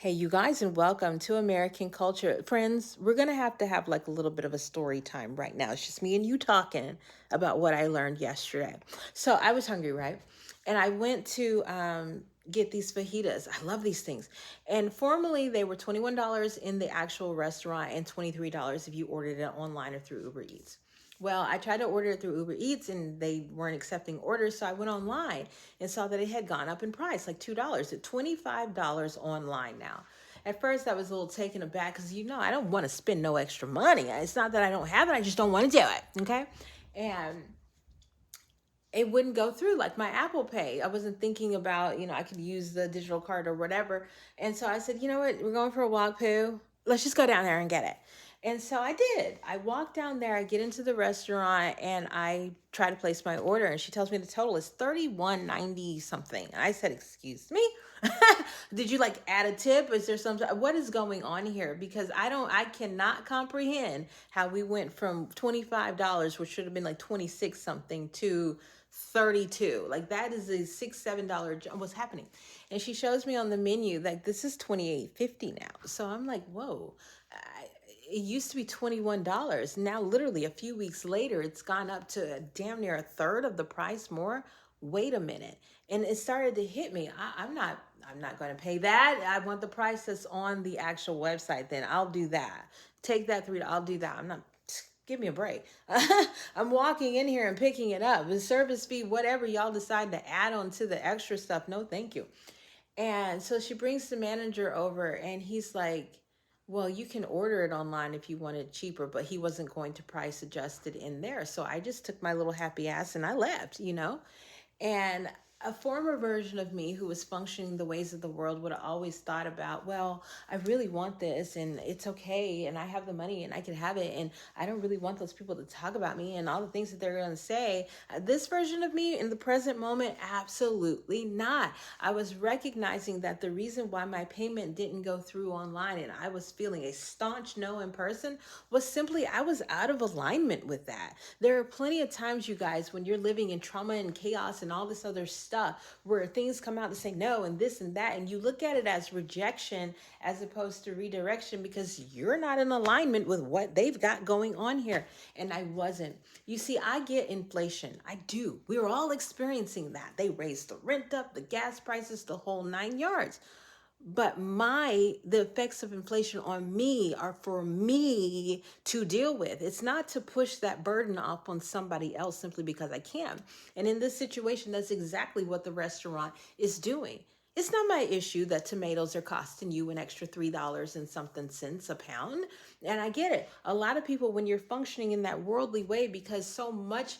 Hey, you guys, and welcome to American Culture. Friends, we're going to have like a little bit of a story time right now. It's just me and you talking about what I learned yesterday. So I was hungry, right? And I went to get these fajitas. I love these things. And formerly, they were $21 in the actual restaurant and $23 if you ordered it online or through Uber Eats. Well, I tried to order it through Uber Eats and they weren't accepting orders. So I went online and saw that it had gone up in price, like $2 to $25 online now. At first, I was a little taken aback because, I don't want to spend no extra money. It's not that I don't have it, I just don't want to do it. Okay. And it wouldn't go through like my Apple Pay. I wasn't thinking about, I could use the digital card or whatever. And so I said, you know what, we're going for a walk, Pooh. Let's just go down there and get it. And so I did. I walked down there, I get into the restaurant and I try to place my order and she tells me the total is $31.90 something. And I said, excuse me? Did you like add a tip? Is there something, what is going on here? Because I cannot comprehend how we went from $25, which should have been like 26 something, to 32. Like that is a $6-7 what's happening. And she shows me on the menu like this is 28.50 now. So I'm like, whoa. It used to be $21. Now literally a few weeks later it's gone up to damn near a third of the price more. Wait a minute. And it started to hit me. I'm not going to pay that. I want the price that's on the actual website. Then I'll do that. Take that I'll do that. I'm not, give me a break. I'm walking in here and picking it up. The service fee, whatever y'all decide to add on to the extra stuff. No, thank you. And so she brings the manager over and he's like, well, you can order it online if you want it cheaper, but he wasn't going to price adjust it in there. So I just took my little happy ass and I left. And a former version of me who was functioning the ways of the world would have always thought about, well, I really want this and it's okay and I have the money and I can have it and I don't really want those people to talk about me and all the things that they're going to say. This version of me in the present moment, absolutely not. I was recognizing that the reason why my payment didn't go through online and I was feeling a staunch no in person was simply I was out of alignment with that. There are plenty of times, you guys, when you're living in trauma and chaos and all this other stuff where things come out to say no and this and that, and you look at it as rejection as opposed to redirection because you're not in alignment with what they've got going on here. And I wasn't. You see, I get inflation. I do. We're all experiencing that. They raised the rent up, the gas prices, the whole 9 yards. But the effects of inflation on me are for me to deal with. It's not to push that burden off on somebody else simply because I can. And in this situation, that's exactly what the restaurant is doing. It's not my issue that tomatoes are costing you an extra $3 and something cents a pound. And I get it. A lot of people, when you're functioning in that worldly way, because so much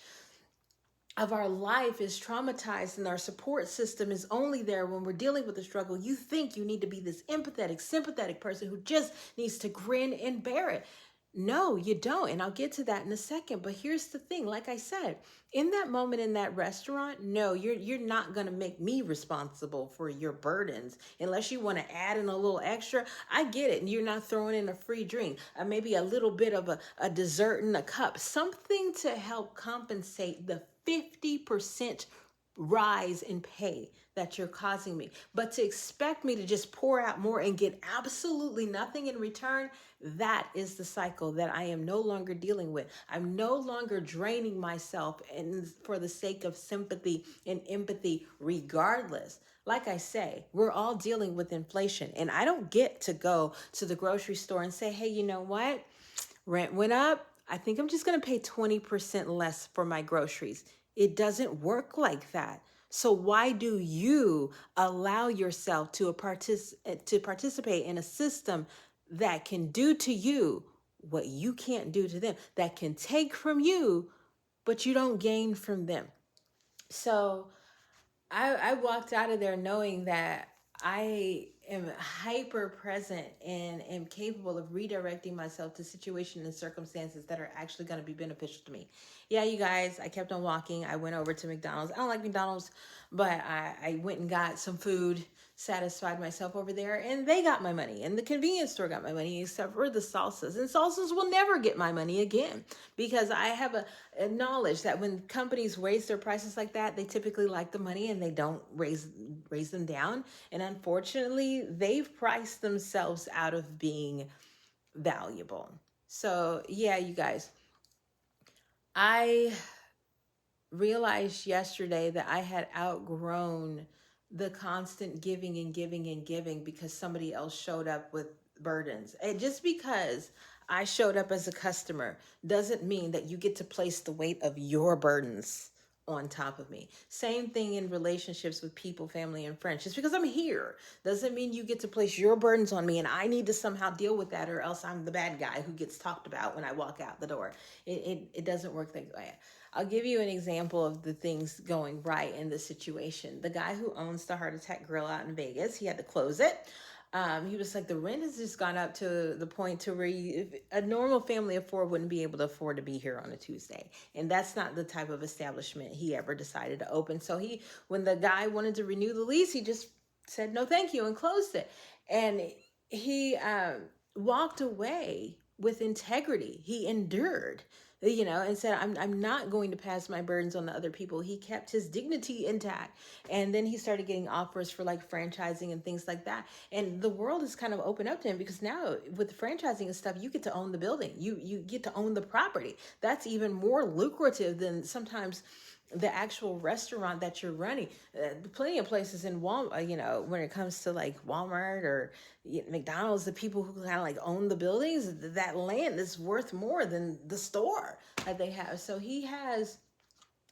of our life is traumatized and our support system is only there when we're dealing with the struggle, you think you need to be this empathetic, sympathetic person who just needs to grin and bear it. No, you don't. And I'll get to that in a second. But here's the thing. Like I said, in that moment in that restaurant, no, you're not going to make me responsible for your burdens unless you want to add in a little extra. I get it. And you're not throwing in a free drink, maybe a little bit of a dessert in a cup, something to help compensate the 50% rise in pay that you're causing me. But to expect me to just pour out more and get absolutely nothing in return, that is the cycle that I am no longer dealing with. I'm no longer draining myself for the sake of sympathy and empathy, regardless. Like I say, we're all dealing with inflation, and I don't get to go to the grocery store and say, hey, you know what? Rent went up. I think I'm just going to pay 20% less for my groceries. It doesn't work like that. So why do you allow yourself to participate in a system that can do to you what you can't do to them, that can take from you, but you don't gain from them? So I walked out of there knowing that I am hyper present and am capable of redirecting myself to situations and circumstances that are actually going to be beneficial to me. Yeah, you guys, I kept on walking. I went over to McDonald's. I don't like McDonald's, but I went and got some food, satisfied myself over there, and they got my money, and the convenience store got my money, except for the salsas. And salsas will never get my money again, because I have a knowledge that when companies raise their prices like that, they typically like the money and they don't raise them down. And unfortunately, they've priced themselves out of being valuable. So yeah, you guys, I realized yesterday that I had outgrown the constant giving and giving and giving because somebody else showed up with burdens. And just because I showed up as a customer doesn't mean that you get to place the weight of your burdens on top of me. Same thing in relationships with people, family, and friends. Just because I'm here doesn't mean you get to place your burdens on me and I need to somehow deal with that, or else I'm the bad guy who gets talked about when I walk out the door. It doesn't work that way. I'll give you an example of the things going right in the situation. The guy who owns the Heart Attack Grill out in Vegas, he had to close it. He was like, the rent has just gone up to the point to where a normal family of four wouldn't be able to afford to be here on a Tuesday. And that's not the type of establishment he ever decided to open. So when the guy wanted to renew the lease, he just said, no, thank you, and closed it. And he walked away with integrity. He endured, and said, I'm not going to pass my burdens on to other people. He kept his dignity intact. And then he started getting offers for like franchising and things like that. And the world has kind of opened up to him, because now with the franchising and stuff, you get to own the building. You get to own the property. That's even more lucrative than sometimes the actual restaurant that you're running. Plenty of places in Walmart, when it comes to like Walmart or McDonald's, the people who kind of like own the buildings, that land is worth more than the store that they have. So he has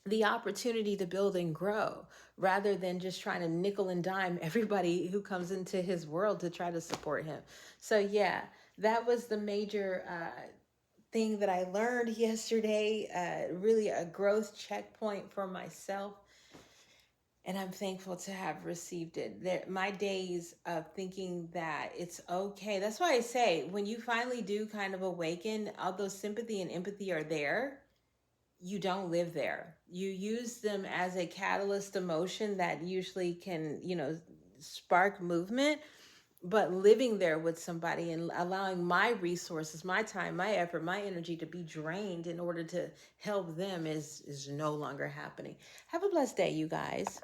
the opportunity to build and grow, rather than just trying to nickel and dime everybody who comes into his world to try to support him. So yeah, that was the major thing that I learned yesterday. Really a growth checkpoint for myself. And I'm thankful to have received it. My days of thinking that it's okay. That's why I say, when you finally do kind of awaken, although sympathy and empathy are there, you don't live there. You use them as a catalyst emotion that usually can, spark movement. But living there with somebody and allowing my resources, my time, my effort, my energy to be drained in order to help them is no longer happening. Have a blessed day, you guys.